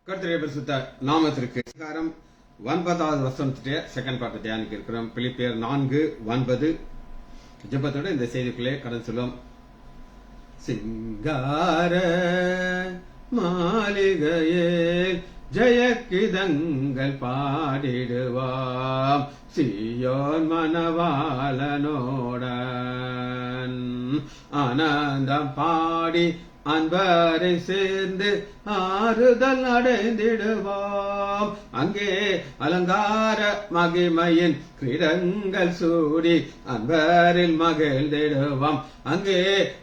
கர்த்தருடைய பரிசுத்த நாமத்திற்கு அதிகாரம் 9வது வசனத்துடைய செகண்ட் பார்ட் தியானிக்க இருக்கிறோம். பிலிப்பியர் 4:9 ஜெபத்தோட இந்த செய்திக்குள்ளே கடந்து சொல்லும். சிங்கார மாளிகையில் ஜெயக்கிதங்கள் பாடிடுவாம் சீயோன் மணவாளனோடன் ஆனந்தம் பாடி அன்பரை சேர்ந்து ஆறுதல் அடைந்திடுவோம். அங்கே அலங்கார மகிமையின் கிரீடங்கள் சூடி அன்பரில் மகிழ்ந்திடுவோம். அங்கே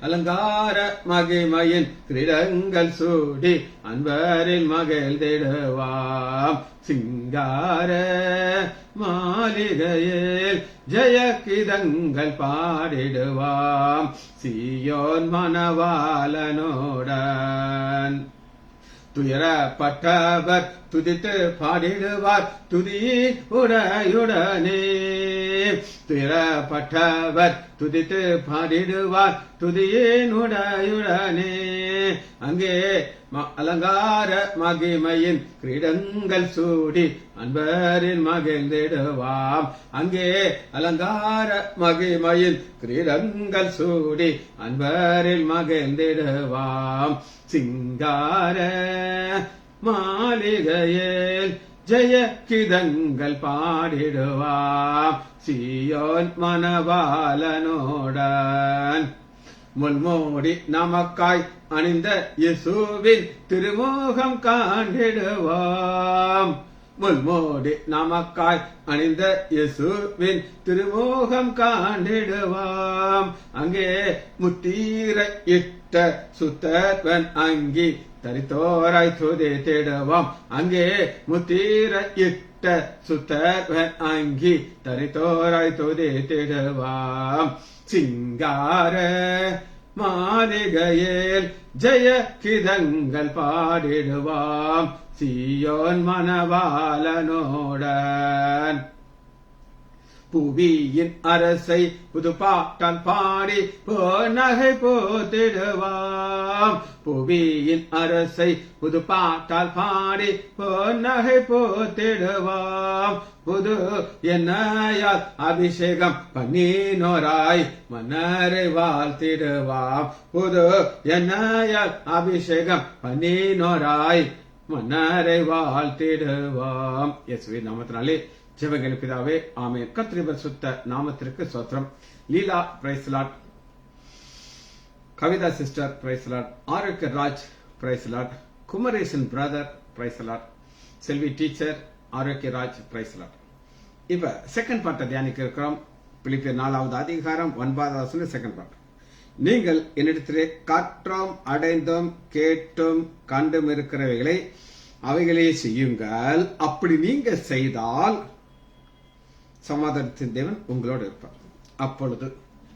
அலங்கார மகிமையின் கிரீடங்கள் சூடி அன்பரில் மகிழ்ந்திடுவோம். சிங்கார மாளிகையில் ஜெயக்கிதங்கள் பாடிடுவாம் சீயோன் மணவாளனோடன். துயரப்பட்டவர் துதித்து பாடிடுவார் துதி உடையுடனே. துயரப்பட்டவர் துதித்து பாடிடுவார் துதியின் உடையுடனே. அங்கே அலங்கார மகிமையின் கிரீடங்கள் சூடி அன்பரில் மகிழ்ந்திடுவாம். அங்கே அலங்கார மகிமையின் கிரீடங்கள் சூடி அன்பரில் மகிழ்ந்திடுவாம். சிங்கார மாளிகையில் ஜெயக்கிதங்கள் பாடிடுவாம் சீயோன் மணவாளனோடன். முள்மூடி நமக்காய் அணிந்த இயேசுவின் திருமுகம் காண்டிடுவாம். முள்மூடி நமக்காய் அணிந்த இயேசுவின் திருமுகம் காண்டிடுவாம். அங்கே முத்தீர இட்ட சுத்தவன் அங்கி தரித்தோராய் துதித்திடுவாம். அங்கே முத்தீர இட்ட சுத்தவன் அங்கி தரித்தோராய் துதித்திடுவாம். சிங்கார மாளிகையில் ஜெயக்கிதங்கள் பாடிடுவாம் சீயோன் மணவாளனோடன். புவியின் அரசை புதுப்பாட்டால் பாடி பொன்னகை போத்திடுவாம். புவியின் அரசை புதுப்பாட்டால் பாடி பொன்னகை போத்திடுவாம். புது எண்ணெயால் அபிஷேகம் பண்ணினோராய் மன்னரை வாழ்த்திடுவாம். புது எண்ணெயால் அபிஷேகம் பண்ணினோராய் மன்னரை வாழ்த்திடுவாம். இயேசுவின் நாமத்தினாலே ஜெபங்கள் பிதாவே, ஆமென். கர்த்தருடைய பரிசுத்த நாமத்திற்கு ஸ்தோத்திரம். Leela praise Lord, Kavitha sister praise Lord, Arokiya Raj praise Lord, Kumaresan brother praise Lord, Selvi teacher Arokiya Raj praise Lord. இப்ப செகண்ட் பார்ட்டை தியானிக்க இருக்கிறோம். பிலிப்பியர் 4வது அதிகாரம் 9வது வசனம் செகண்ட் பார்ட். நீங்கள் என்னிடத்திலே கற்றோம் அடைந்தோம் கேட்டும் கண்டும் இருக்கிறவைகளை அவைகளே செய்யுங்கள். அப்படி நீங்க செய்தால் சமாதானத்தின் தேவன் உங்களோடு இருப்பார். அப்பொழுது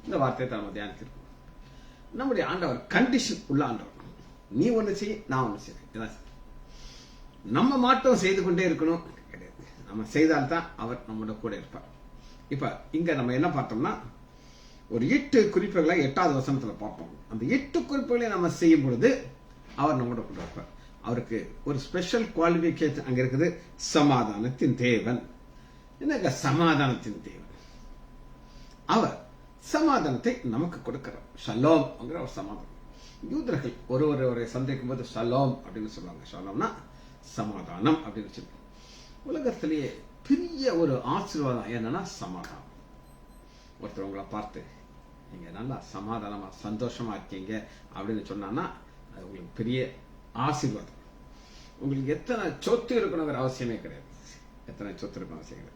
இந்த வார்த்தையை நம்ம தியானிக்கிறோம். நம்முடைய ஆண்டவர் கண்டிஷன் உள்ள ஆண்டவர். நீ ஒண்ணு செய், நான் ஒண்ணு செய்ய. நம்ம மாட்டம் செய்து கொண்டே இருக்கணும் கிடையாது. நம்ம செய்தால்தான் அவர் நம்மளோட கூட இருப்பார். இப்ப இங்க நம்ம என்ன பார்த்தோம்னா, ஒரு 8 குறிப்புகளை 8வது வசனத்துல பார்ப்போம். அந்த 8 குறிப்புகளை நம்ம செய்யும் பொழுது அவர் நம்மளோட கூட இருப்பார். அவருக்கு ஒரு ஸ்பெஷல் குவாலிபிகேஷன் அங்க இருக்குது. சமாதானத்தின் தேவன். என்னங்க சமாதானத்தின் தேவன்? அவர் சமாதானத்தை நமக்கு கொடுக்கிறார். ஷலோம் ஒரு சமாதானம். யூதர்கள் ஒருவரை சந்திக்கும் போது ஷலோம் அப்படின்னு சொல்லுவாங்க. ஷலோம்னா சமாதானம் அப்படின்னு சொல்லுவாங்க. உலகத்திலேயே பெரிய ஒரு ஆசீர்வாதம் என்னன்னா சமாதானம். ஒருத்தர் உங்களை பார்த்து நீங்க நல்லா சமாதானமா சந்தோஷமா இருக்கீங்க அப்படின்னு சொன்னா அது உங்களுக்கு பெரிய ஆசீர்வாதம். உங்களுக்கு எத்தனை சொத்து இருக்கணுங்கிற அவசியமே கிடையாது. எத்தனை சொத்து இருக்கணும் அவசியம் கிடையாது.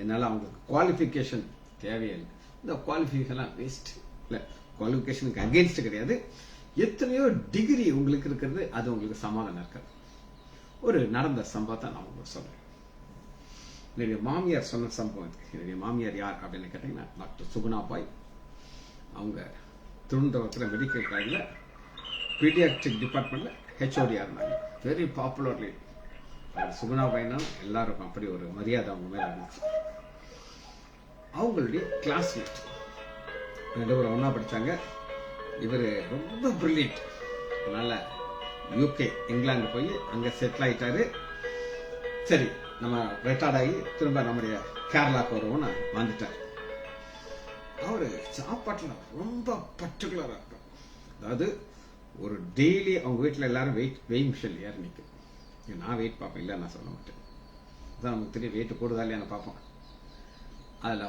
என்னால அவங்களுக்கு குவாலிபிகேஷன் தேவையில்லை. இந்த குவாலிபிகேஷன் வேஸ்ட் இல்ல, குவாலிபிகேஷனுக்கு அகேன்ஸ்ட் கிடையாது. எத்தனையோ டிகிரி உங்களுக்கு இருக்கிறது, அது உங்களுக்கு சமாதானம் இருக்காது. ஒரு நடந்த சம்பவத்தை நான் உங்களுக்கு சொல்றேன். என்னுடைய மாமியார் சொன்ன சம்பவம் இருக்கு. என்னுடைய மாமியார் யார் அப்படின்னு கேட்டீங்கன்னா டாக்டர் சுகுணாபாய். அவங்க திருவனந்தபுரத்தில் மெடிக்கல் காலேஜ்ல பீடியாட்ரிக் டிபார்ட்மெண்ட்ல ஹெச்ஓடியா இருந்தாங்க. Very popular lady. சுகுணாபாய்னா எல்லாருக்கும் அப்படி ஒரு மரியாதை அவங்க மேல இருந்துச்சு. அவங்களுடைய கிளாஸ்மேட் 2 பேரும் ஒன்னா படிச்சாங்க. இவர் ரொம்ப பிரில்லியன்ட். அதனால யூகே இங்கிலாந்து போய் அங்க செட்டில் ஆயிட்டாரு. சரி, நம்ம ரிட்டையர்ட் ஆகி திரும்ப நம்முடைய கேரளாக்கு வருவோம்னு வந்துட்டார். அவரு சாப்பாட்டுல ரொம்ப பர்டிகுலரா இருக்கும். அதாவது ஒரு டெய்லி அவங்க வீட்டுல எல்லாரும் வெயிட் மிஷின் ஏறி நிற்கும். நான் வெயிட் பார்ப்பேன், இல்லை நான் சொல்ல மாட்டேன். அதான் நமக்கு தெரியும் வெயிட் கூடுதா இல்லையா பார்ப்போம். அதுல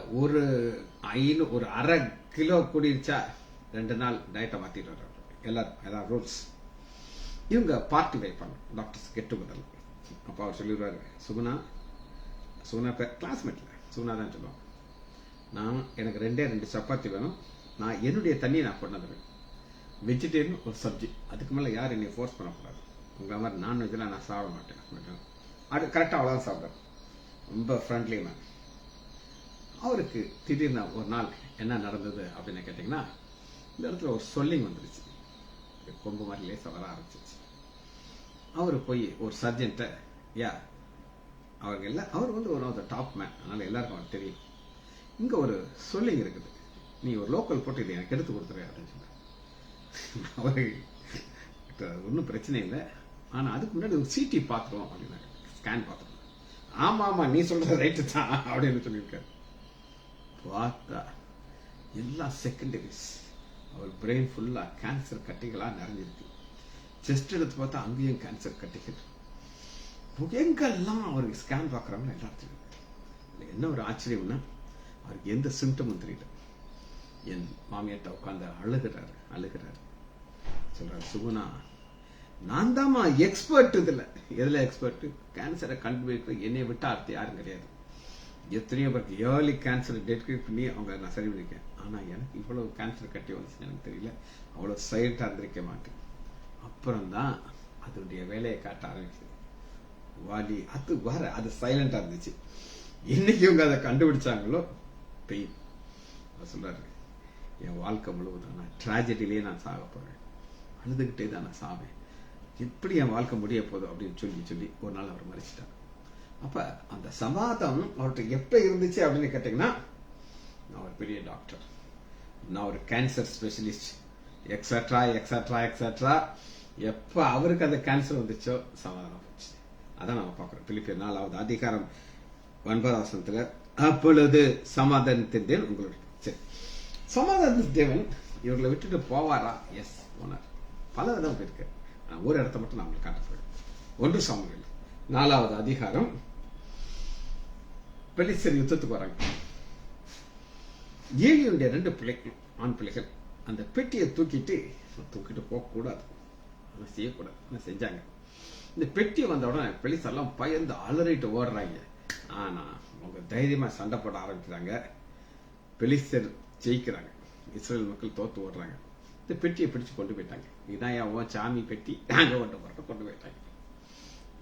ஒரு அரை கிலோ கூடிருச்சா 2 நாள் டயட்டை மாத்திட்டு வர்றாரு எல்லாரும். ஏதாவது ரூல்ஸ். இவங்க பார்ட்டி வைப்பாங்க, டாக்டர்ஸ் கெட் டுகெதர். அப்போ அவர் சொல்லிடுவாரு, சுகுணா கிளாஸ்மேட்ல சுகுணா தான் சொல்லுவாங்க, எனக்கு 2 சப்பாத்தி வேணும், நான் என்னுடைய தண்ணியை நான் கொண்டு வந்துடுவேன், வெஜிடேரியன் ஒரு சப்ஜி, அதுக்கு மேலே யார் என்னை ஃபோர்ஸ் பண்ணக்கூடாது, உங்களை மாதிரி நான்வெஜ்லாம் நான் சாப்பிட மாட்டேன். அது கரெக்டாக அவ்வளோதான் சாப்பிட்றேன். ரொம்ப ஃப்ரெண்ட்லி மேன். அவருக்கு திடீர்னு ஒரு நாள் என்ன நடந்தது அப்படின்னு கேட்டிங்கன்னா, இந்த இடத்துல ஒரு சொல்லிங் வந்துருச்சு, கொம்பு மாதிரி லேசாக வர ஆரம்பிச்சிச்சு. அவர் போய் ஒரு சர்ஜன்ட்ட, அவர் ஒரு டாப் மேன், அதனால எல்லாருக்கும் அவர் தெரியும், இங்கே ஒரு சொல்லிங் இருக்குது, நீ ஒரு லோக்கல் போட்டு இதை எனக்கு எடுத்து கொடுத்துரு அப்படின்னு சொன்னார். அவருக்கு ஒன்றும் பிரச்சனை இல்லை, ஆனால் அதுக்கு முன்னாடி ஒரு சிடி பார்த்துருவோம் அப்படின்னாரு, ஸ்கேன் பார்த்துருவோம். ஆமாம் நீ சொல்றது ரைட்டு தான் அப்படின்னு சொல்லியிருக்காரு. பார்த்தா எல்லாம் செகண்டரிஸ், அவர் பிரெயின் ஃபுல்லா கேன்சர் கட்டிகளா நிறைஞ்சிருக்கு. செஸ்ட் எடுத்து பார்த்தா அங்கேயும் கேன்சர் கட்டிகள். எங்கெல்லாம் அவருக்கு ஸ்கேன் பார்க்குறாங்க எல்லாத்தையும். என்ன ஒரு ஆச்சரியம்னா, அவருக்கு எந்த சிம்டமும் தெரியல. என் மாமியார்ட்ட உட்காந்து அழுகிறாரு. சொல்றாரு, சுகுணா நான் தான்மா எக்ஸ்பர்ட், எதுல எக்ஸ்பர்ட், கேன்சரை கண்டுபிடிக்கிற என்னை விட்டு அடுத்து யாரும் கிடையாது. எத்தனையோ பேருக்கு ஏர்லி கேன்சர் டெடிகேட் பண்ணி அவங்க நான் சரி பண்ணிருக்கேன். ஆனா எனக்கு இவ்வளவு கேன்சர் கட்டி வந்துச்சுன்னு எனக்கு தெரியல, அவ்வளவு சைலண்டா இருந்திருக்க மாட்டேன். அப்புறம் தான் அதனுடைய வேலையை காட்ட ஆரம்பிக்குது. வாலி அது சைலண்டா இருந்துச்சு. இன்னைக்கு இவங்க அதை கண்டுபிடிச்சாங்களோ பெயின். சொல்றாரு, என் வாழ்க்கை முழுவதும் நான் டிராஜடிலேயே நான் சாக போறேன், அழுதுகிட்டே தான் நான் சாவேன், எப்படி என் வாழ்க்கை முடிய போதும் அப்படின்னு சொல்லி ஒரு நாள் அவர் மறைச்சிட்டார். அப்ப அந்த சமாதம் அவர்கிட்ட எப்ப இருந்துச்சு அப்படின்னு கேட்டீங்கன்னா, நான் ஒரு பெரிய டாக்டர், நான் ஒரு cancer specialist, extra extra extra. எப்ப அவருக்கு அந்த கேன்சர் வந்துச்சோ சமாதானம் போச்சு. அதான் நம்ம பார்க்கிறோம். பிலிப்பியர் 4வது அதிகாரம் 9வது வசனத்துல, அப்பொழுது சமாதானத்தின் தேவன் உங்களுடைய. சரி, சமாதானத்தின் தேவன் இவர்களை விட்டுட்டு போவாரா? எஸ், போனார். பல விதம் போயிருக்கு. ஒரு இடத்த மட்டும் நான் உங்களுக்கு காட்ட போறேன். 1 சாமுவேல் 4வது அதிகாரம். பெலிஸ்தர் யுத்தத்துக்கு வராங்க. ஏலியுடைய 2 பிள்ளைகள், ஆண் பிள்ளைகள், அந்த பெட்டியை தூக்கிட்டு போக கூடாது, செய்யக்கூடாது, செஞ்சாங்க. இந்த பெட்டி வந்த உடனே பெலிஸ்தர்லாம் பயந்து அலறிட்டு ஓடுறாங்க. ஆனா அவங்க தைரியமா சண்டை போட ஆரம்பிக்கிறாங்க. பெலிஸ்தர் ஜெயிக்கிறாங்க, இஸ்ரேல் மக்கள் தோத்து ஓடுறாங்க. இந்த பெட்டியை பிடிச்சு கொண்டு போயிட்டாங்க. இதான் சாமி பெட்டி, நாங்க கொண்டு போயிட்டாங்க.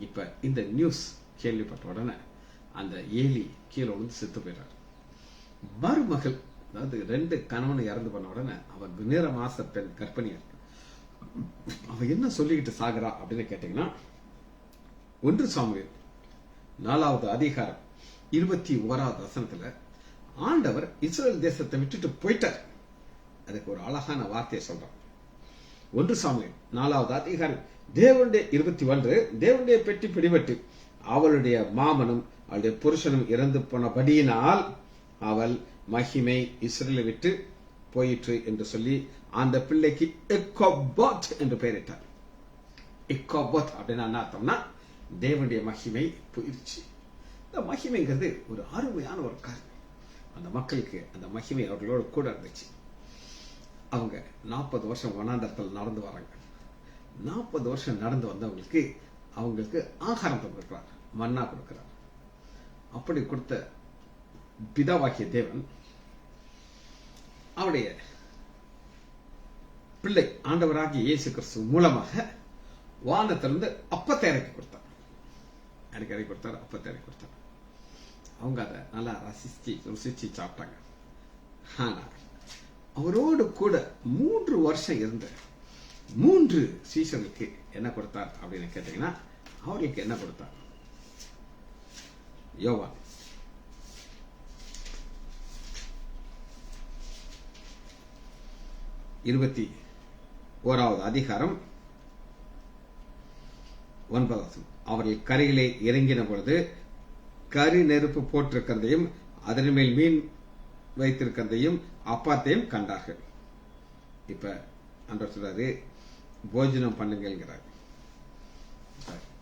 இப்ப இந்த நியூஸ் கேள்விப்பட்ட உடனே அந்த ஏலி கீழே விழுந்து செத்து போயிட்டார். மருமகள், அதாவது 2 கணவன் இறந்து பண்ண உடனே அவன் 9 மாச பெண் கர்ப்பிணியா இருக்கு. அவ என்ன சொல்லிக்கிட்டு சாகுறா அப்படின்னு கேட்டீங்கன்னா, 1 சாமுவேல் 4வது அதிகாரம் 21வது வசனத்துல, ஆண்டவர் இஸ்ரேல் தேசத்தை விட்டுட்டு போயிட்டார். அதுக்கு ஒரு அழகான வார்த்தையை சொல்றான். 1 சாமுவேல் 4வது அதிகாரம் 21, தேவனுடைய பெட்டி பிடிபட்டு அவளுடைய மாமனும் அவளுடைய புருஷனும் இறந்து போனபடியினால் அவள் மகிமை இஸ்ரேலை விட்டு போயிற்று என்று சொல்லி அந்த பிள்ளைக்கு இக்கோபோத் என்று பெயரிட்டார். இக்கோபோத் அப்படின்னா என்ன அர்த்தம்னா, தேவனுடைய மகிமை போயிருச்சு. இந்த மகிமைங்கிறது ஒரு அருமையான ஒரு காரியம். அந்த மக்களுக்கு அந்த மகிமை அவர்களோடு கூட இருந்துச்சு. அவங்க 40 வருஷம் வனாந்தரத்தில் நடந்து வராங்க. 40 வருஷம் நடந்து வந்தவங்களுக்கு அவங்களுக்கு ஆகாரம் கொடுக்கிறார், மன்னா கொடுக்கிறார். அப்படி கொடுத்த பிதாவாகிய தேவன் அவருடைய பிள்ளை ஆண்டவராகிய இயேசு கிறிஸ்து மூலமாக வானத்திலிருந்து அப்பத்தை இறக்கி கொடுத்தார். அப்பத்தை இறக்கி கொடுத்தார். அவங்க அதை நல்லா ருசிச்சு சாப்பிட்டாங்க. ஆனா அவரோடு கூட 3 வருஷம் இருந்த 3 சீஷர்களுக்கு என்ன கொடுத்தார் அப்படின்னு கேட்டீங்கன்னா, அவர்களுக்கு என்ன கொடுத்தார்? யோவான் 21வது அதிகாரம் 9 அவர்கள் கரையிலே இறங்கின பொழுது கரி நெருப்பு போட்டிருக்கிறதையும் அதன் மேல் மீன் வைத்திருக்கிறதையும் அப்பத்தையும் கண்டார்கள். இப்ப ஆண்டவர் சொல்றாரு, போஜனம் பண்ணுங்கிறார்.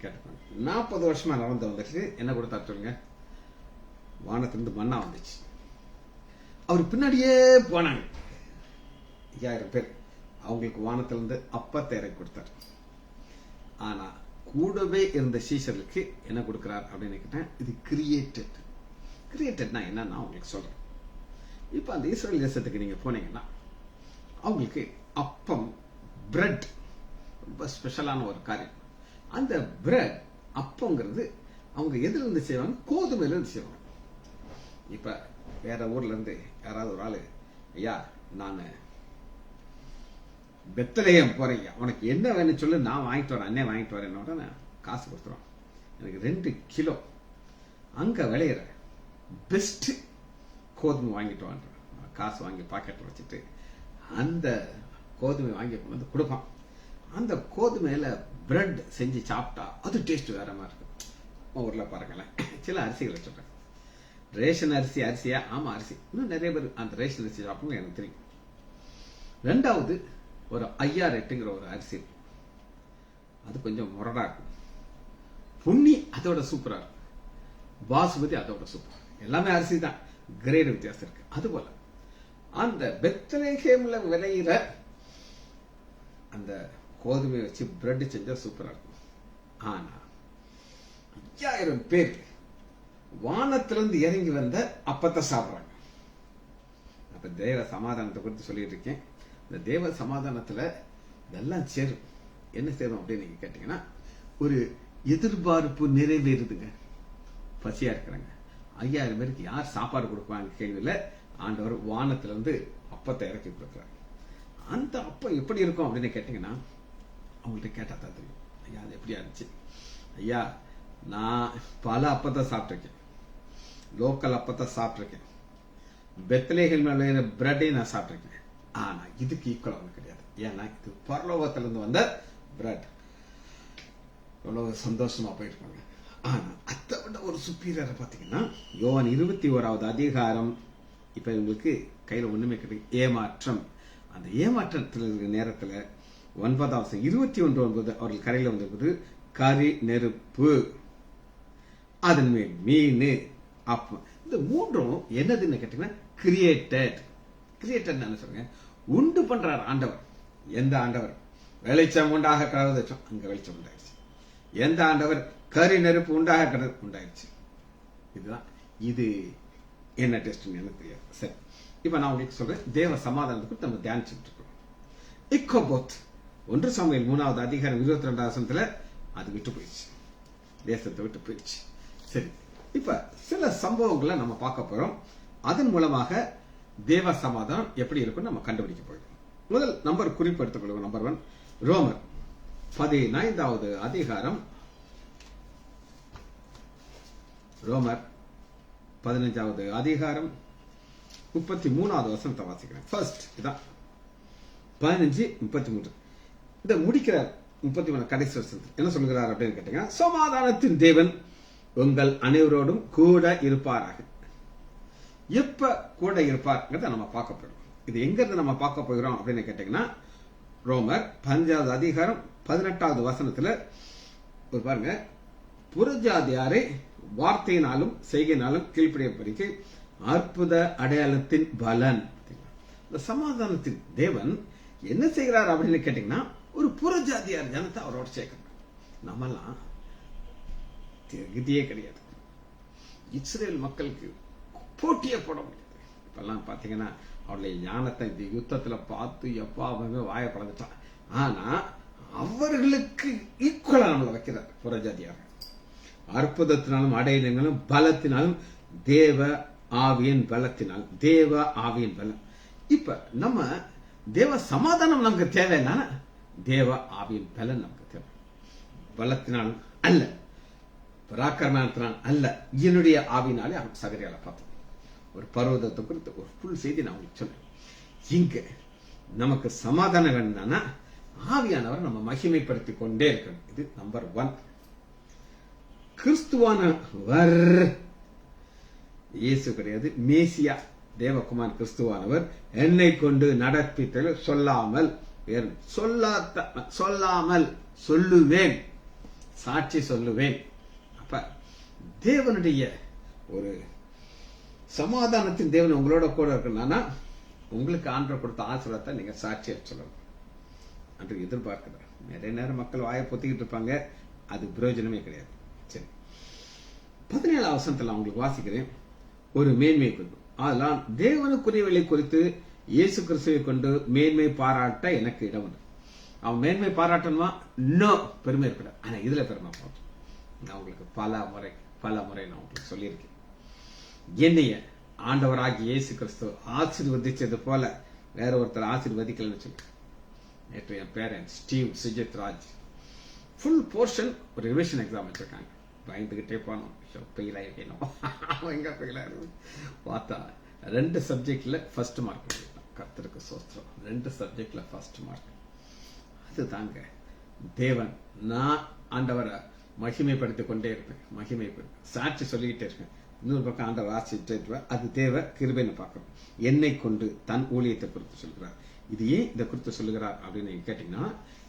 கேட்டுப்பாங்க. 40 வருஷமா நடந்து வந்துட்டு என்ன கொடுத்தா சொல்லுங்க? வானத்திலிருந்து மண்ணா வந்துச்சு. அவர் பின்னாடியே போனாங்க. 5000 பேர். அவங்களுக்கு வானத்திலிருந்து அப்பத்தை இறக்கி கொடுத்தார். ஆனா கூடவே இருந்த சீஷர்களுக்கு என்ன கொடுக்கிறார் அப்படின்னு கேட்டேன். இது கிரியேட்டட்னா என்னன்னா உங்களுக்கு சொல்றேன். இப்ப அந்த இஸ்ரேல் தேசத்துக்கு நீங்க போனீங்கன்னா அவங்களுக்கு அப்பம், பிரெட் ரொம்ப ஸ்பெஷலான ஒரு காரியம். அந்த பிரெட் அப்பங்கிறது அவங்க எதுல இருந்து செய்வாங்க? கோதுமையில இருந்து செய்வாங்க. இப்ப வேற ஊர்ல இருந்து யாராவது ஒரு ஆளு, ஐயா நான் பெத்லகேம் போறேன், உனக்கு என்ன வேணும்னு சொல்லு, நான் வாங்கிட்டு வரேன், அண்ணே வாங்கிட்டு வரேன், காசு கொடுத்துருவான். எனக்கு 2 கிலோ அங்க விளையிற பெஸ்ட் கோதுமை வாங்கிட்டு வாங்க. காசு வாங்கி பாக்கெட் வச்சுட்டு அந்த கோதுமை வாங்கி கொண்டு வந்து கொடுப்பான். அந்த கோதுமையில பிரெட் செஞ்சு சாப்பிட்டா அது டேஸ்ட் வேற மாதிரி இருக்கும். ஊர்ல பாருங்களேன், சில அரிசிகள் வச்சுருக்காங்க. ரேஷன் அரிசியா? ஆமா அரிசி. இன்னும் நிறைய பேர் அந்த ரேஷன் அரிசி சாப்பிடணும் எனக்கு தெரியும். 2வது ஒரு 5008ங்கிற ஒரு அரிசி, அது கொஞ்சம் முரடா இருக்கும். புண்ணி அதோட சூப்பரா இருக்கும். பாசுமதி அதோட சூப்பர். எல்லாமே அரிசி தான், கிரேட் வித்தியாசம் இருக்கு. அதுபோல அந்த பெத்லகேம்ல விளையிற அந்த கோதுமையை வச்சு பிரெட் செஞ்சா சூப்பரா இருக்கும். ஆனா 5000 பேர் வானத்திலிருந்து இறங்கி வந்த அப்பத்தை சாப்பிடுறாங்க. அப்ப தேவ சமாதானத்தை குறித்து சொல்லிட்டு இருக்கேன். இந்த தேவ சமாதானத்துல இதெல்லாம் சேரும். என்ன சேரும் அப்படின்னு நீங்க கேட்டீங்கன்னா, ஒரு எதிர்பார்ப்பு நிறைவேறுதுங்க. பசியா இருக்கிறாங்க. 5000 பேருக்கு யார் சாப்பாடு கொடுப்பாங்க கேள்வியில ஆண்டவர் வானத்துல இருந்து அப்பத்தை இறக்கி கொடுக்குறாங்க. அந்த அப்பம் எப்படி இருக்கும் அப்படின்னு கேட்டீங்கன்னா, அவங்கள்ட்ட கேட்டா தான் தெரியும். ஐயா அது எப்படியா இருந்துச்சு? ஐயா நான் பல அப்பத்தை சாப்பிட்டிருக்கேன், லோக்கல் அப்பத்தை சாப்பிட்டிருக்கேன், பெத்லகேம் மேல பிரெட்டையும் நான் சாப்பிட்டிருக்கேன். ஆனா இதுக்கு ஈக்குவல் ஒண்ணு கிடையாது. ஏன்னா இது பரலோகத்திலிருந்து வந்த பிரெட். எவ்வளவு சந்தோஷமா போயிருப்பாங்க. ஆனா அதை விட ஒரு சுப்பீரியரை பாத்தீங்கன்னா யோவான் 21வது அதிகாரம். இப்ப உங்களுக்கு கையில ஒண்ணுமே கிடையாது. ஏமாற்றம். அந்த ஏமாற்றத்தில் இருக்கிற நேரத்துல 9வது 21:9 அவர்கள் கரையில வந்திருப்பது கரி நெருப்பு, அதன் மேல் மீன், அப்பம். இந்த 3ம் என்னதுன்னு கேட்டீங்கன்னா கிரியேட்டட் என்ன சொல்லுங்க? உண்டு பண்றார் ஆண்டவர். எந்த ஆண்டவர் வெளிச்சம் உண்டாக கடவுள், அங்க வெளிச்சம் உண்டாயிருச்சு. எந்த ஆண்டவர் கரி நெருப்பு உண்டாக உண்டாயிருச்சு. இதுதான். இது என்ன டெஸ்ட் எனக்கு தெரியாது. சரி, இப்ப நான் உங்களுக்கு சொல்றேன். தேவ சமாதானத்துக்கு நம்ம தியானிச்சுட்டு இருக்கோம். இக்கோபோத் 1 சாமுவேல் 3வது அதிகாரம் 22வது வசனத்துல அது விட்டு போயிடுச்சு, தேசத்தை விட்டு போயிடுச்சு. சரி, இப்ப சில சம்பவங்களை நம்ம பார்க்க போறோம். அதன் மூலமாக தேவ சமாதானம் எப்படி இருக்கும் நம்ம கண்டுபிடிக்க போறோம். முதல் நம்பர் குறிப்பு எடுத்துக்கொள்ளுங்க. நம்பர் 1 ரோமர் 15வது அதிகாரம். ரோமர் 15வது அதிகாரம் 33வது வசனத்தை வாசிக்கிறேன். ஃபர்ஸ்ட் இதான் 15:33. இந்த முடிக்கிற 33 கடைசி வசனத்தில் என்ன சொல்கிறார் அப்படின்னு கேட்டீங்கன்னா, சமாதானத்தின் தேவன் உங்கள் அனைவரோடும் கூட இருப்பாராக. எப்ப கூட இருப்பார்ங்கிறத நம்ம பார்க்க போறோம். இது எங்க இருந்து நம்ம பார்க்க போகிறோம் அப்படின்னு கேட்டீங்கன்னா, ரோமர் 15வது அதிகாரம் 18வது வசனத்துல ஒரு பாருங்க, புறஜாதியாரை வார்த்தையினாலும் செய்கையினாலும் கீழ்ப்படியபடிக்கு அற்புத அடையாளத்தின் பலன். இந்த சமாதானத்தின் தேவன் என்ன செய்கிறார் அப்படின்னு கேட்டீங்கன்னா, ஒரு புறஜாதியார் ஜனத்தை அவரோட சேர்க்கணும். நம்மெல்லாம் தகுதியே கிடையாது. இஸ்ரேல் மக்களுக்கு போட்டியே போட முடியாது. இப்பெல்லாம் பாத்தீங்கன்னா அவருடைய ஞானத்தை இந்த யுத்தத்துல பார்த்து எப்பாவுமே வாய பழந்துட்டான். ஆனா அவர்களுக்கு ஈக்குவலா நம்மளை வைக்கிறார் புறஜாதியாக. அற்புதத்தினாலும் அடையாளங்களும் பலத்தினாலும் தேவ ஆவியின் பலத்தினாலும், தேவ ஆவியின் பலம். இப்ப நம்ம தேவ சமாதானம் நமக்கு தேவைன்னா தேவ ஆவியின் பலன் நமக்கு தேவை. பலத்தினாலும் அல்ல, பராக்கிரமத்தினால் அல்ல, என்னுடைய ஆவினாலே அவன் சகரியால பார்த்தோம். ஒரு பர்வதத்தை குறித்து ஒரு புல் செய்தி நான் உங்களுக்கு சொல்றேன். இங்க நமக்கு சமாதானம் வேணும்னா ஆவியானவர் நம்ம மகிமைப்படுத்திக் கொண்டே இருக்கணும். இது நம்பர் 1. கிறிஸ்துவானவர் இயேசு கிடையாது, மேசியா தேவகுமார் கிறிஸ்துவானவர் என்னை கொண்டு நடப்பித்தல் சொல்லாமல் சொல்லாமல் சொல்லுவேன், சாட்சி சொல்லுவேன். அப்ப தேவனுடைய ஒரு சமாதானத்தின் தேவன் உங்களோட கூட இருக்கணும்னா உங்களுக்கு ஆண்டவர் கொடுத்த ஆசீர்வாதத்தை நீங்க சாட்சியா சொல்லணும் என்று எதிர்பார்க்கிறார். நிறைய நேரம் மக்கள் வாயை பொத்திக்கிட்டு இருப்பாங்க, அது பிரயோஜனமே கிடையாது. சரி, 17 வசனத்துல அவங்களுக்கு வாசிக்கிறேன். ஒரு மேன்மை கொண்டு அதெல்லாம் தேவனுக்குரியவர்களை குறித்து இயேசு கிறிஸ்துவை கொண்டு மேன்மை பாராட்ட எனக்கு இடம் உண்டு. அவன் மேன்மை பாராட்டணுமா? இன்னும் பெருமை இருக்கக்கூடாது. ஆனா இதுல பெருமை போகும். நான் உங்களுக்கு பல முறை நான் உங்களுக்கு சொல்லியிருக்கேன். என்னைய ஆண்டவராகி இயேசு கிறிஸ்து ஆசீர்வதிச்சது போல வேற ஒருத்தர் ஆசீர்வதிக்கலன்னு சொல்லி நேற்று என் பேரன் Steve Sujith Raj full portion ஒரு ரிவிஷன் எக்ஸாம் வச்சிருக்காங்க. பயந்துகிட்டே போனோம், ஃபெயில் ஆகிக்கணும். அவன் எங்க ஃபெயில் ஆகுது பார்த்தா 2 சப்ஜெக்ட்ல ஃபர்ஸ்ட் மார்க். கர்த்தருக்கு சோஸ்திரம், 2 சப்ஜெக்ட்ல ஃபர்ஸ்ட் மார்க். அது தாங்க தேவன். நான் ஆண்டவரை மகிமைப்படுத்திக் கொண்டே இருப்பேன், மகிமைப்படுத்த சாட்சி சொல்லிக்கிட்டே இருக்கேன். இன்னொரு பக்கம் ஆண்டவர் ஆசிரியர், அது தேவ கிருபைன்னு பார்க்கணும். என்னை கொண்டு தன் ஊழியத்தை குறித்து சொல்கிறார். இது ஏன் இதை குறித்து சொல்லுகிறார் அப்படின்னு நீங்க கேட்டீங்கன்னா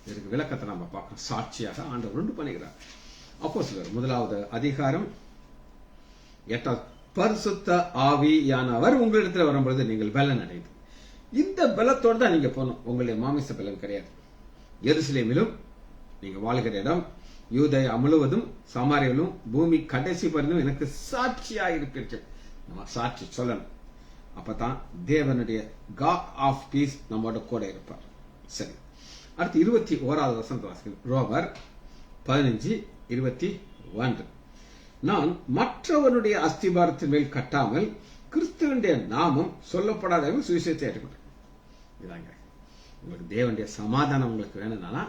இதற்கு விளக்கத்தை நம்ம பார்க்கணும். சாட்சியாக ஆண்டவர் உண்டு பண்ணுகிறார். அப்போஸ்தலர் 1வது அதிகாரம் 8வது, பரிசுத்த ஆவியானவர் உங்களிடத்தில் வரும்பொழுது நீங்கள் பலன் அடைந்து. இந்த பலத்தோடு தான் நீங்க போகணும், உங்களுடைய மாமிச பலன் கிடையாது. எருசலேமிலும் நீங்க வாழ்கிற இடம், யூதேயா முழுவதும், சமாரியாவிலும், பூமி கடைசி பரிந்தும் எனக்கு சாட்சியாயிருப்பீர்கள். நம்ம சாட்சி சொல்லணும். அப்பதான் தேவனுடைய காட் ஆஃப் பீஸ் நம்மோட கூட இருப்பார். சரி, அடுத்து 21வது வசனத்தை வாசிக்கிறேன். ரோமர் 15:21. நான் மற்றவனுடைய அஸ்திபாரத்தின் மேல் கட்டாமல் கிறிஸ்துவனுடைய நாமம் சொல்லப்படாத சுவிசேஷத்தை ஏற்றுக்கொண்டேன். இதாங்க உங்களுக்கு தேவனுடைய சமாதானம் உங்களுக்கு வேணும்னா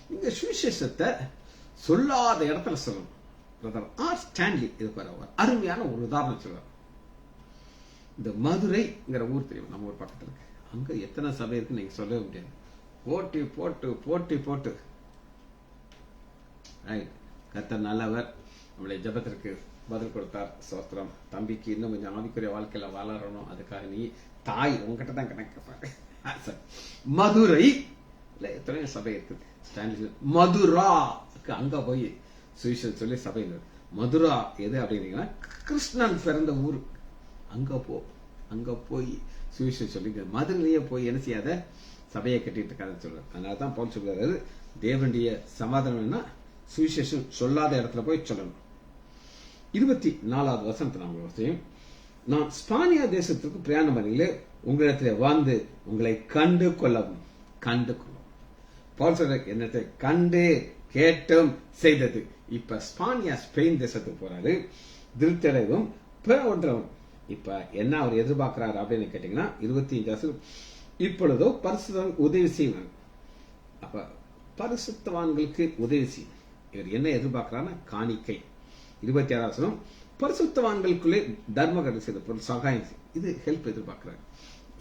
நீங்க சுவிசேஷத்தை சொல்லாத இடத்துல சொல்லணும். ஆர் ஸ்டான்லி இதுக்கு அருமையான ஒரு உதாரணம் சொல்றார். இந்த மதுரைங்கிற ஊர் தெரியும், நம்ம ஊர் பக்கத்துல இருக்கு. அங்க எத்தனை சபை இருக்கு நீங்க சொல்லவே முடியாது. போட்டி போட்டு போட்டி போட்டு கர்த்தர் நல்லவர், நம்முடைய ஜெபத்திற்கு பதில் கொடுத்தார். சோத்திரம். தம்பிக்கு இன்னும் கொஞ்சம் ஆவிக்குரிய வாழ்க்கையில வளரணும், அதுக்காக நீ தாய் உங்ககிட்ட தான் கணக்கு. மதுரை எத்தனை சபை இருக்குது. மதுராக்கு அங்க போய் சுவிசேஷம் சொல்லி சபை. மதுரா எது அப்படின்னீங்கன்னா கிருஷ்ணன் பிறந்த ஊர். அங்க போய் சுவிசேஷம் சொல்லி மதுரையிலேயே போய் என்ன செய்யாத சபையை கட்டிட்டு இருக்காதுன்னு சொல்றாரு. அதனாலதான் பவுல் சொல்றாரு, தேவனுடைய சமாதானம்னா சுவிசேஷம் சொல்லாத இடத்துல போய் சொல்லணும். 24வது வசனத்தை நான் நான் ஸ்பானியா தேசத்துக்கு பிரயாணம் பண்ணீங்களே, உங்களிடத்துல வந்து உங்களை கண்டு கொள்ளவும். பவுல் சொல்ற என்னத்தை கண்டு கேட்டும் செய்தது. இப்ப ஸ்பானியா ஸ்பெயின் தேசத்துக்கு போறாரு. திருத்தடைவும் பிற ஒன்றவன். இப்ப என்ன அவர் எதிர்பார்க்கிறாரு அப்படின்னு கேட்டீங்கன்னா 25 இப்பொழுதோ பரிசுத்தவான் உதவி செய்வாங்க. அப்ப பரிசுத்தவான்களுக்கு உதவி செய்யும். இவர் என்ன எதிர்பார்க்கிறாருன்னா காணிக்கை. 26 பரிசுத்தவான்களுக்குள்ளே தர்மகரை செய்த பொருள் சகாயம் செய்யும். இது ஹெல்ப் எதிர்பார்க்கிறார்.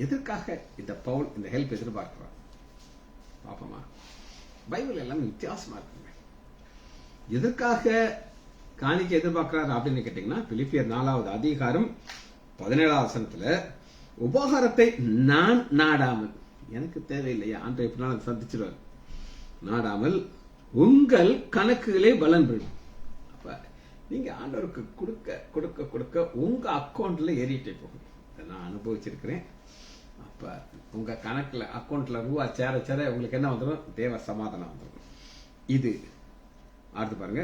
எதற்காக இந்த பவுல் இந்த ஹெல்ப் எதிர்பார்க்கிறார் பாப்போமா? பைபிள் எல்லாம் வித்தியாசமா இருக்குங்க. எதற்காக காணிக்கை எதிர்பார்க்கிறார் அப்படின்னு கேட்டீங்கன்னா பிலிப்பியர் 4வது அதிகாரம் 17வது வசனத்துல உபகாரத்தை நான் நாடாமல், எனக்கு தேவையில்லையா ஆண்டவர் எப்படினாலும் சந்திச்சிருவார், நாடாமல் உங்கள் கணக்குகளே பலன் பெறும். அப்ப நீங்க ஆண்டவருக்கு கொடுக்க கொடுக்க கொடுக்க உங்க அக்கௌண்ட்ல ஏறிட்டே போகும். நான் அனுபவிச்சிருக்கிறேன். அப்ப உங்க கணக்குல அக்கௌண்ட்ல ரூபா சேர சேர உங்களுக்கு என்ன வந்துடும்? தேவ சமாதானம் வந்துடும். இது அடுத்து பாருங்க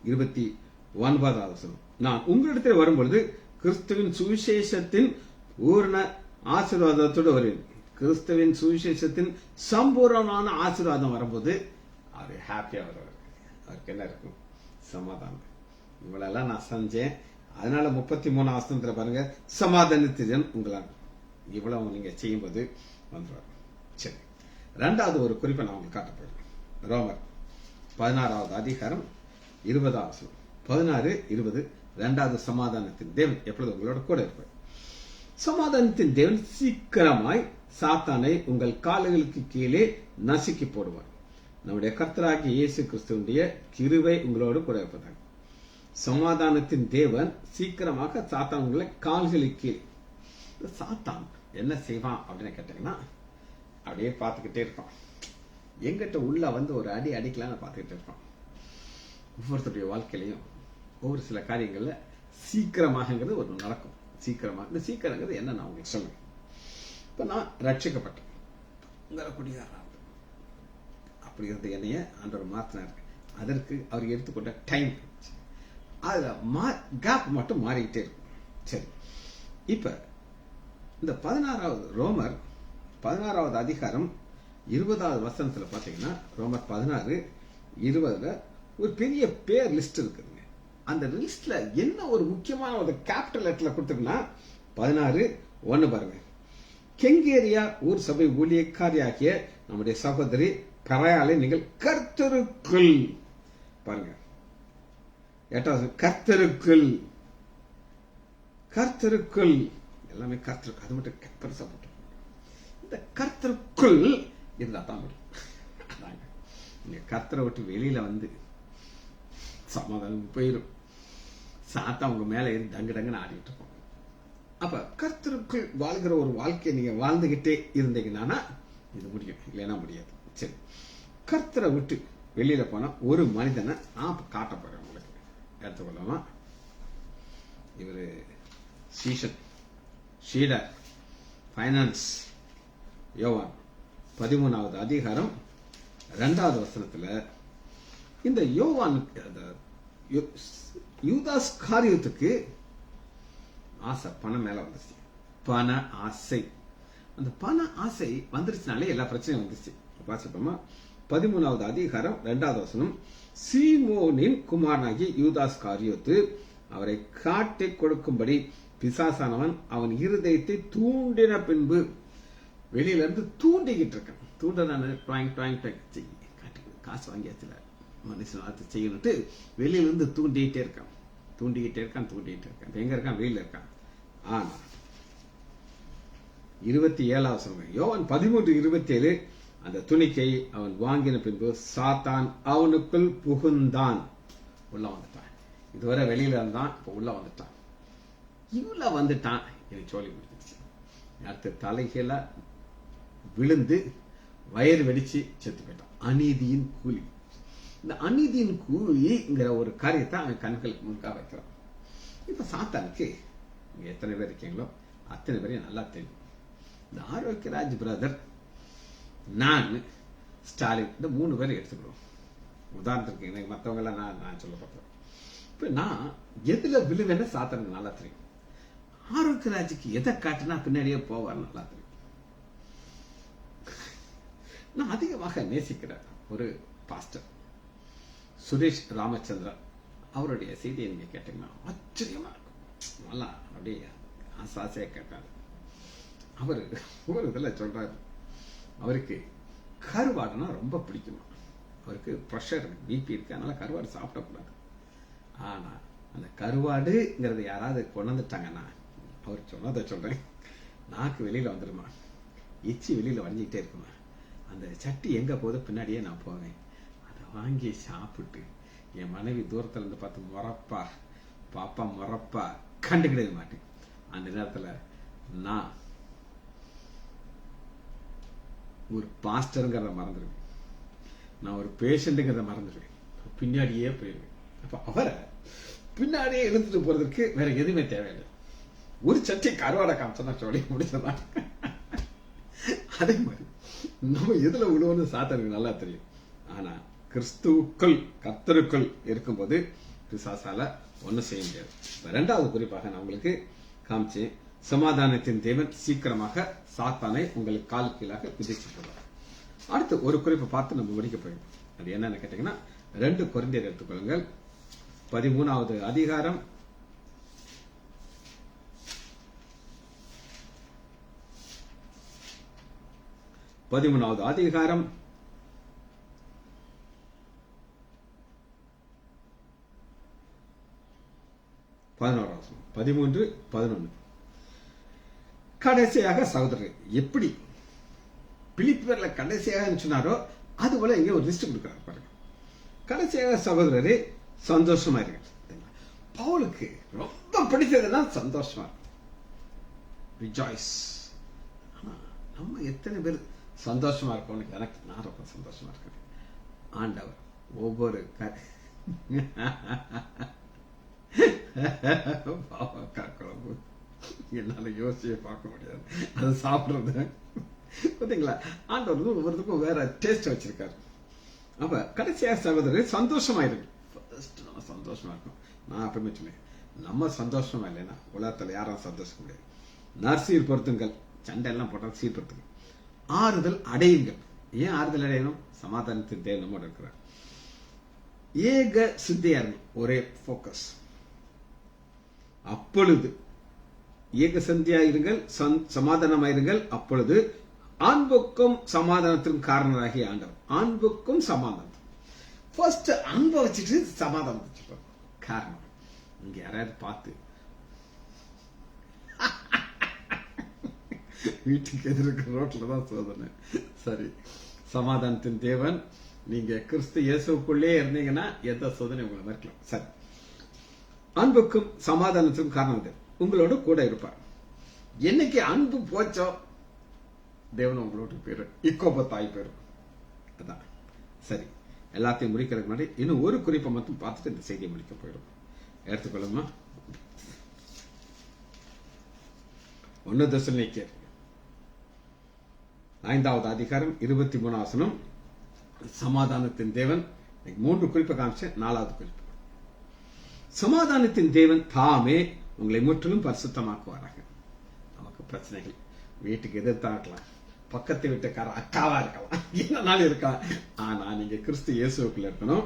29வது வசனம். நான் உங்களிடத்தில் வரும்பொழுது கிறிஸ்துவின் சுவிசேஷத்தின் பூர்ண ஆசீர்வாதத்தோடு வருவேன். கிறிஸ்துவின் சுவிசேஷத்தின் சம்பூர்ணமான ஆசீர்வாதம் வரும்போது அவர் ஹாப்பியா வருவார். அவருக்கு என்ன இருக்கும்? சமாதானம். இவ்வளெல்லாம் நான் செஞ்சேன், அதனால 33 வசனத்துல பாருங்க, சமாதானத்துடன் உங்களால் இவ்வளவு நீங்க செய்யும்போது வந்துடுவார். சரி, 2வது ஒரு குறிப்பை நான் உங்களுக்கு காட்ட போறேன். ரோமர் 16வது அதிகாரம் 20வது வசனம். 16-20. 2வது சமாதானத்தின் தேவன் எப்பொழுது உங்களோட கூட இருப்பார். சமாதானத்தின் தேவன் சீக்கிரமாய் சாத்தானை உங்கள் கால்களுக்கு கீழே நசுக்கி போடுவார். நம்முடைய கர்த்தராகிய இயேசு கிறிஸ்துவினுடைய கிருபை உங்களோடு கூட இருப்பதாக. சமாதானத்தின் தேவன் சீக்கிரமாக சாத்தான் உங்களை கால்களுக்கு. சாத்தான் என்ன செய்வான் அப்படின்னு கேட்டீங்கன்னா, அப்படியே பார்த்துக்கிட்டே இருப்பான். எங்கிட்ட உள்ள வந்து ஒரு அடி அடிக்கலான்னு பார்த்துக்கிட்டு இருப்பான். ஒவ்வொருத்தருடைய வாழ்க்கையிலையும் ஒவ்வொரு சில காரியங்கள்ல சீக்கிரமாகங்கிறது ஒரு நடக்கும். சீக்கிரமாக இந்த சீக்கிரங்கிறது என்ன நான் உங்களுக்கு சொல்லுவேன். இப்ப நான் ரட்சிக்கப்பட்டேன், உங்களை குடிகாரன் அப்படி இருந்த என்னைய ஆண்டவர் மாத்தினார். அதற்கு அவர் எடுத்துக்கொண்ட டைம் அதுல கேப் மட்டும் மாறிக்கிட்டே இருக்கும். சரி, இப்ப இந்த 16வது ரோமர் 16வது அதிகாரம் 20வது வசனத்துல பாத்தீங்கன்னா, ரோமர் 16:20 ஒரு பெரிய பேர் லிஸ்ட் இருக்குதுங்க. அந்த லிஸ்ட்ல என்ன ஒரு முக்கியமான ஒரு கேபிட்டல் லெட்டர்ல கொடுத்துருக்குன்னா 16:1 பாருங்க. கெங்கேரியா ஊர் சபை ஊழியக்காரியாகிய நம்முடைய சகோதரி பரையாலை நீங்கள் கர்த்தருக்குள் பாருங்க. 8வது கர்த்தருக்குள். கர்த்தருக்குள் எல்லாமே கர்த்தருக்கு, அது மட்டும் பெருசா போட்டு இந்த கர்த்தருக்குள் இருந்தா தான் முடியும். நீங்க கர்த்தரை விட்டு வெளியில வந்து சமாதானம் போயிடும். சாத்தா உங்க மேல இருந்து டங்கு டங்குன்னு ஆடிட்டு இருப்போம். அப்ப கர்த்தருக்குள் வாழ்கிற ஒரு வாழ்க்கையை நீங்க வாழ்ந்துகிட்டே இருந்தீங்கன்னா இது முடியும், இல்லைன்னா முடியாது. சரி, கர்த்தரை விட்டு வெளியில போனா ஒரு மனிதனை நான் காட்ட போறேன் உங்களுக்கு. எடுத்துக்கொள்ளாமா, இவரு சீஷன் ஷீடர் ஃபைனான்ஸ் யோவான் 13வது அதிகாரம் 2வது வசனத்துல இந்த யோவான் யூதாஸ் காரியத்துக்கு ஆசை, பணம் மேல வந்துருச்சு. பண ஆசை. அந்த பண ஆசை வந்துருச்சுனாலே எல்லா பிரச்சனையும் வந்துருச்சு. வாசிப்போமா, 13வது அதிகாரம் 2வது வசனம். சீமோனின் குமாரனாகிய யூதாஸ் காரியோத்து அவரை காட்டி கொடுக்கும்படி பிசாசானவன் அவன் இருதயத்தை தூண்டின பின்பு, வெளியில இருந்து தூண்டிக்கிட்டு இருக்கான். காசு வாங்கியாச்சுல மனுஷன் செய்யணுட்டு வெளியில இருந்து தூண்டிக்கிட்டே இருக்கான். எங்க இருக்கான்? வெளியில இருக்கான். ஆனா 27வது வசனம் யோவான் 13:27 அந்த துணிக்கை அவன் வாங்கின பின்பு சாத்தான் அவனுக்குள் புகுந்தான். உள்ள வந்துட்டான். இதுவரை வெளியில இருந்தான், இப்ப உள்ள வந்துட்டான். இவ்வளவு வந்துட்டான், எனக்கு சொல்லி முடிஞ்சிருச்சு. அடுத்த தலைகள விழுந்து வயிறு வெடிச்சு செத்து போயிட்டான். அநீதியின் கூலி. இந்த அநீதியின் கூலிங்கிற ஒரு காரியத்தை அவன் கண்களுக்கு முன்காக வைக்கிறான். இப்ப சாத்தானுக்கு இங்க எத்தனை பேர் இருக்கீங்களோ அத்தனை பேரையும் நல்லா தெரியும். இந்த ஆரோக்கியராஜ் பிரதர், நான், ஸ்டாலின், இந்த 3 பேரை எடுத்துக்கிறோம் உதாரணத்துக்கு. எனக்கு மற்றவங்க எல்லாம் நான் சொல்ல போறேன். இப்ப நான் எதுல விழுவேன்னு சாத்தானுக்கு நல்லா தெரியும். ஆரோக்கியராஜுக்கு எதை காட்டினா பின்னாடியே போவார் நல்லா தெரியும். நான் அதிகமாக நேசிக்கிற ஒரு பாஸ்டர் சுரேஷ் ராமச்சந்திரன், அவருடைய செய்தியை நீங்க கேட்டீங்கன்னா ஆச்சரியமா இருக்கும். நல்லா அப்படியே ஆசாசையா கேட்டாரு. அவரு ஒரு இதுல சொல்றாரு, அவருக்கு கருவாடுனா ரொம்ப பிடிக்குமா. அவருக்கு ப்ரெஷர் பிபி இருக்கு, அதனால கருவாடு சாப்பிடக்கூடாது. ஆனா அந்த கருவாடுங்கிறது யாராவது கொண்டு வந்துட்டாங்கன்னா, அவர் சொன்னதை சொல்றேன், நாக்கு வெளியில வந்துருமா, எச்சி வெளியில வரைஞ்சிக்கிட்டே இருக்குமா, அந்த சட்டி எங்க போதோ பின்னாடியே நான் போவேன். அதை வாங்கி சாப்பிட்டு என் மனைவி தூரத்துல இருந்து பார்த்து முறப்பா பாப்பா முறப்பா கண்டுக்கிடவே மாட்டேன். அந்த நேரத்துல நான் ஒரு பாஸ்டருங்கிறத மறந்துடுவேன், நான் ஒரு பேஷண்ட்டுங்கிறத மறந்துடுவேன், பின்னாடியே போயிடுவேன். அப்ப அவரை பின்னாடியே இழுத்துட்டு போறதுக்கு வேற எதுவுமே தேவையில்லை. ஒரு சட்டி கருவாடை காமிச்சா சொல்லி முடிச்சதான். அதே மாதிரி நம்ம எதுல விழுவோம்னு சாத்தனுக்கு நல்லா தெரியும். ஆனா கிறிஸ்துவுக்குள் கர்த்தருக்குள் இருக்கும்போது பிசாசால ஒன்னும் செய்ய முடியாது. 2வது குறிப்பாக நான் உங்களுக்கு காமிச்சேன், சமாதானத்தின் தேவன் சீக்கிரமாக சாத்தானை உங்களுக்கு கால் கீழாக விதிச்சுள்ளார். அடுத்து ஒரு குறிப்பை பார்த்து நம்ம முடிக்க போயிடும். அது என்னன்னு கேட்டீங்கன்னா, 2 கொரிந்தியர் எடுத்துக்கொள்ளுங்கள், 13வது அதிகாரம் 13வது அதிகாரம் 13:11 கடைசியாக சகோதரர் எப்படி பிலிப்பியர்ல கடைசியாக சொன்னாரோ அது போல இங்க ஒரு லிஸ்ட் கொடுக்குறாரு பாருங்க. கடைசியாக சகோதரரே சந்தோஷமா இருங்க. பவுலுக்கு ரொம்ப பிடிச்சதுன்னா சந்தோஷமா இருக்கும். ரிஜாய்ஸ். ஆனா நம்ம எத்தனை பேர் சந்தோஷமா இருக்கோம்னு எனக்கு நான் ரொம்ப சந்தோஷமா இருக்கேன். ஆண்டவர் ஒவ்வொரு பாவக்காய் குழம்பு என்னால யோசிச்சு பார்க்க முடியாது. அதை சாப்பிடுறது பார்த்தீங்களா, ஆண்டவர் ஒவ்வொருத்துக்கும் வேற டேஸ்ட் வச்சிருக்காரு. அப்ப கடைசியா சகோதரர் சந்தோஷமா இருக்கு. நம்ம சந்தோஷமா இருக்கும். நான் அப்பவுமே சொன்னேன், நம்ம சந்தோஷமா இல்லைன்னா உலகத்துல யாரும் சந்தோஷம் முடியாது. நற்சீர்படுத்துங்கள், சண்டை எல்லாம் போட்டால் சீர்படுத்துங்கள், ஆறுதல் அடையுங்கள். ஏன் ஆறுதல் அடையணும்? சமாதானத்தின் தேவன் நம்மோட இருக்கிறார். ஏக சித்தியா இருக்கும், ஒரே போக்கஸ். அப்பொழுது ஏக சந்தியா இருங்கள், சமாதானமாயிருங்கள். அப்பொழுது அன்புக்கும் சமாதானத்திற்கும் காரணராகிய ஆண்டவர். அன்புக்கும் சமாதானம். ஃபர்ஸ்ட் அன்பை வச்சுட்டு சமாதானம் வச்சுப்பாங்க. காரணம் இங்க யாராவது பார்த்து வீட்டுக்கு எதிர்க்க ரோட்ல தான் சோதனை. சரி, சமாதானத்தின் தேவன் நீங்க கிறிஸ்து இயேசுக்குள்ளே இருந்தீங்கன்னா எந்த சோதனை உங்களை மறுக்கலாம். சரி, அன்புக்கும் சமாதானத்துக்கும் காரணம் உங்களோட கூட இருப்பார். என்னைக்கு அன்பு போச்சோ தேவன் உங்களோட பேரு இக்கோபத்தாய் பேரும். அதான் சரி. எல்லாத்தையும் முடிக்கிறதுக்கு முன்னாடி இன்னும் ஒரு குறிப்பை மட்டும் பார்த்துட்டு இந்த செய்தியை முடிக்க போயிடும். எடுத்துக்கொள்ளுமா. 1 தெசலோனிக்கேயர் 5வது அதிகாரம் 23 வசனம். சமாதானத்தின் தேவன் 3 குறிப்பை காமிச்சேன். 4வது குறிப்பு, சமாதானத்தின் தேவன் தாமே உங்களை முற்றிலும் பரிசுத்தமாக்குவாராக. நமக்கு பிரச்சனைகள் வீட்டுக்கு எதிர்த்தா இருக்கலாம், பக்கத்து வீட்டுக்கார அக்காவா இருக்கலாம், என்னனாலும் இருக்கலாம். ஆனா நீங்க கிறிஸ்து இயேசுக்குள்ள இருக்கணும்.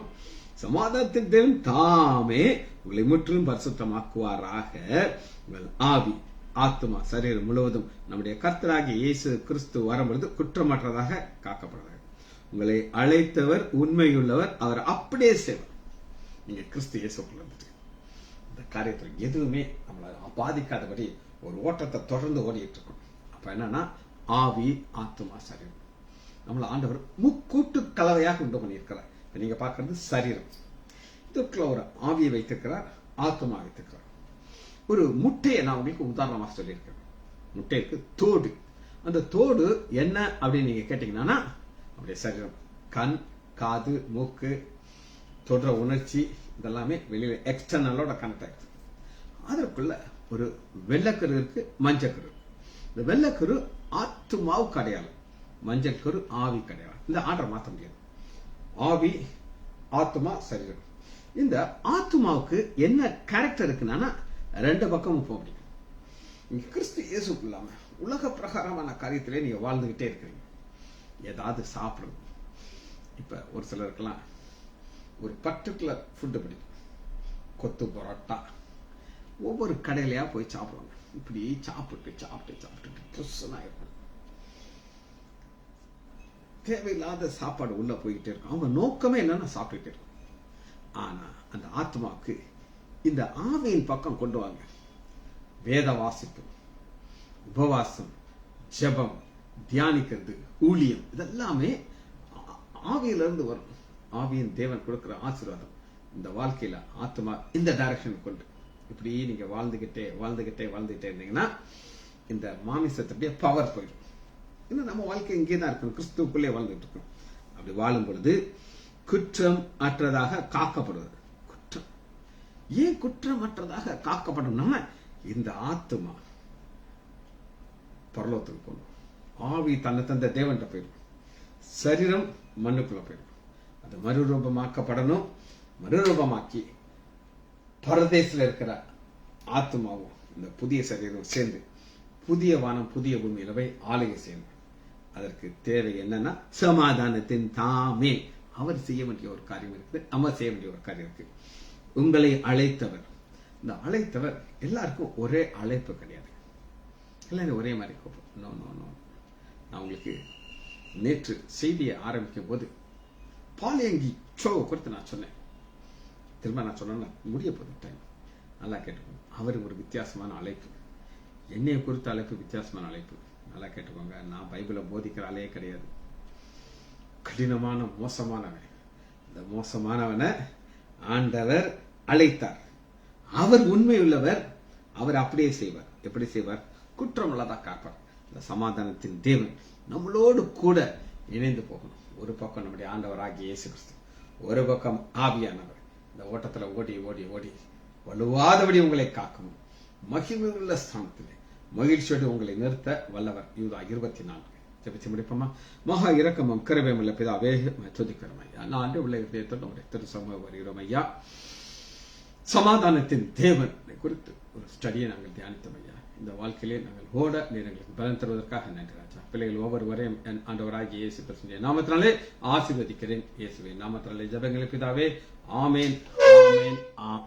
சமாதானத்தின் தேவன் தாமே உங்களை முற்றிலும் பரிசுத்தமாக்குவாராக. உங்கள் ஆவி, ஆத்மா, சரீரம் முழுவதும் நம்முடைய கர்த்தராகிய இயேசு கிறிஸ்து வரும்பொழுது குற்றமற்றதாக காக்கப்படுறாங்க. உங்களை அழைத்தவர் உண்மையுள்ளவர், அவர் அப்படியே செய்வார். நீங்க கிறிஸ்து இயேசுக்குள்ள இருந்துட்டு இந்த காரியத்தில் எதுவுமே நம்மளை பாதிக்காதபடி ஒரு ஓட்டத்தை தொடர்ந்து ஓடிட்டு இருக்கணும். அப்ப என்னன்னா ஆவி, ஆத்மா, சரீரம் நம்மள ஆண்டவர் முக்கூட்டு கலவையாக உண்டு பண்ணியிருக்கிறார். நீங்க பார்க்கறது சரீரம். இதுக்குள்ள ஒரு ஆவியை வைத்திருக்கிறார், ஆத்மா வைத்திருக்கிறார். ஒரு முட்டையை நான் உங்களுக்கு உதாரணமாக சொல்லியிருக்கேன். முட்டைக்கு தோடு. அந்த தோடு என்ன அப்படின்னு நீங்க கேட்டீங்கன்னா அப்படியே சரீரம், கண், காது, மூக்கு, தொடர உணர்ச்சி, இதெல்லாமே வெளியில எக்ஸ்டர்னலோட கனெக்ட் ஆயிடுது. அதற்குள்ள ஒரு வெள்ளக்கரு இருக்கு, மஞ்சக்கரு. இந்த வெள்ளக்கரு ஆத்மாவுக்கு அடையாளம், மஞ்சக்கரு ஆவிக்கு அடையாளம். இந்த ஆர்டர் மாற்ற முடியாது. ஆவி, ஆத்மா, சரீரம். இந்த ஆத்மாவுக்கு என்ன கேரக்டர் இருக்குன்னா 2 பக்கமும் போக முடியும். நீங்க கிறிஸ்து இயேசுக்கு இல்லாம உலக பிரகாரமான காரியத்திலே நீங்க வாழ்ந்துகிட்டே இருக்கிறீங்க. ஏதாவது சாப்பிடுறது. இப்ப ஒரு சிலருக்கெல்லாம் ஒரு பர்டிகுலர் ஃபுட்டு பிடிக்கும். கொத்து பரோட்டா. ஒவ்வொரு கடையிலையா போய் சாப்பிடுவாங்க. இப்படி சாப்பிட்டு சாப்பிட்டு சாப்பிட்டு புதுசா இருக்கும். தேவையில்லாத சாப்பாடு உள்ள போயிட்டே இருக்கும். அவங்க நோக்கமே என்னன்னா சாப்பிட்டுட்டே இருக்கும். ஆனா அந்த ஆத்மாவுக்கு இந்த ஆவியின் பக்கம் கொண்டு வாங்க. வேத வாசிப்பு, உபவாசம், ஜெபம், தியானிக்கிறது, ஊழியம், இதெல்லாமே ஆவியிலிருந்து வரும். ஆவியின் தேவன் கொடுக்கிற ஆசீர்வாதம் இந்த வாழ்க்கையில ஆத்மா இந்த டைரக்ஷன் கொண்டு இப்படி நீங்க வாழ்ந்துகிட்டே வாழ்ந்துகிட்டே வாழ்ந்துகிட்டே இருந்தீங்கன்னா இந்த மாமிசத்துடைய பவர் போயிடும். இன்னும் நம்ம வாழ்க்கை இங்கேதான் இருக்கணும், கிறிஸ்துவுக்குள்ளே வாழ்ந்துட்டு இருக்கோம். அப்படி வாழும் பொழுது குற்றம் அற்றதாக காக்கப்படுவது. குற்றம் ஏன் குற்றமற்றதாக காக்கப்படணும்னா இந்த ஆத்மா பரலோகத்துக்கு போகணும். ஆவி தன்னை தந்த தேவன்கிட்ட போயிடும். சரீரம் மண்ணுக்குள்ள போயிடும். அது மறுரூபமாக்கப்படணும். மறுரூபமாக்கி பரதேசில் இருக்கிற ஆத்மாவும் இந்த புதிய சரீரம் சேர்ந்து புதிய வானம் புதிய பூமியில போய் ஆளுகை செய்யணும். அதற்கு தேவை என்னன்னா சமாதானத்தின் தாமே அவர் செய்ய வேண்டிய ஒரு காரியம் இருக்குது, நம்ம செய்ய வேண்டிய ஒரு காரியம் இருக்கு. உங்களை அழைத்தவர். இந்த அழைத்தவர் எல்லாருக்கும் ஒரே அழைப்பு கிடையாது. எல்லாரும் ஒரே மாதிரி கூப்பிடும். No no no. நான் உங்களுக்கு நேற்று செய்தியை ஆரம்பிக்கும் போது பாலியங்கி ஷோவை குறித்து நான் சொன்னேன். திரும்ப நான் சொன்னேன்னா முடிய போது டைம். நல்லா கேட்டுக்கோங்க. அவர் ஒரு வித்தியாசமான அழைப்பு. என்னைய குறித்த அழைப்பு வித்தியாசமான அழைப்பு. நல்லா கேட்டுக்கோங்க. நான் பைபிளை போதிக்கிற ஆளே கிடையாது. கடினமான மோசமானவன். இந்த மோசமானவனை ஆண்டவர் அழைத்தார். அவர் உண்மை உள்ளவர். அவர் அப்படியே செய்வார். எப்படி செய்வார்? குற்றமுள்ளதா காப்பார். இந்த சமாதானத்தின் தேவன் நம்மளோடு கூட இணைந்து போகணும். ஒரு பக்கம் நம்முடைய ஆண்டவராகிய இயேசு கிறிஸ்து, ஒரு பக்கம் ஆவியானவர். இந்த ஓட்டத்துல ஓடி ஓடி ஓடி வலுவாதபடி உங்களை காக்கணும். மகிமையுள்ள ஸ்தானத்திலே மகிழ்ச்சியோடு உங்களை நிறுத்த வல்லவர். யூதா 24. ஜெபிச்சு முடிப்போமா? மகா இரக்கமும் கிருபையுமுள்ள பிதாவே, துதிக்கிறோம் ஐயா. நான் ஆண்டு உள்ள இதயத்தோடு நம்முடைய திரு சமூகம் வருகிறோம் ஐயா. சமாதானத்தின் தேவன் குறித்து ஒரு ஸ்டடியை நாங்கள் தியானித்தோம் ஐயா. இந்த வாழ்க்கையிலே நாங்கள் ஓட நீர் எங்களுக்கு பலன் தருவதற்காக நன்றி ராஜா. பிள்ளைகள் ஒவ்வொருவரையும் என் ஆண்டவராகிய இயேசு கிறிஸ்துவின் நாமத்தினாலே ஆசீர்வதிக்கிறேன். இயேசுவின் நாமத்தினாலே ஜெபங்களை பிதாவே. ஆமேன், ஆமேன், ஆமேன்.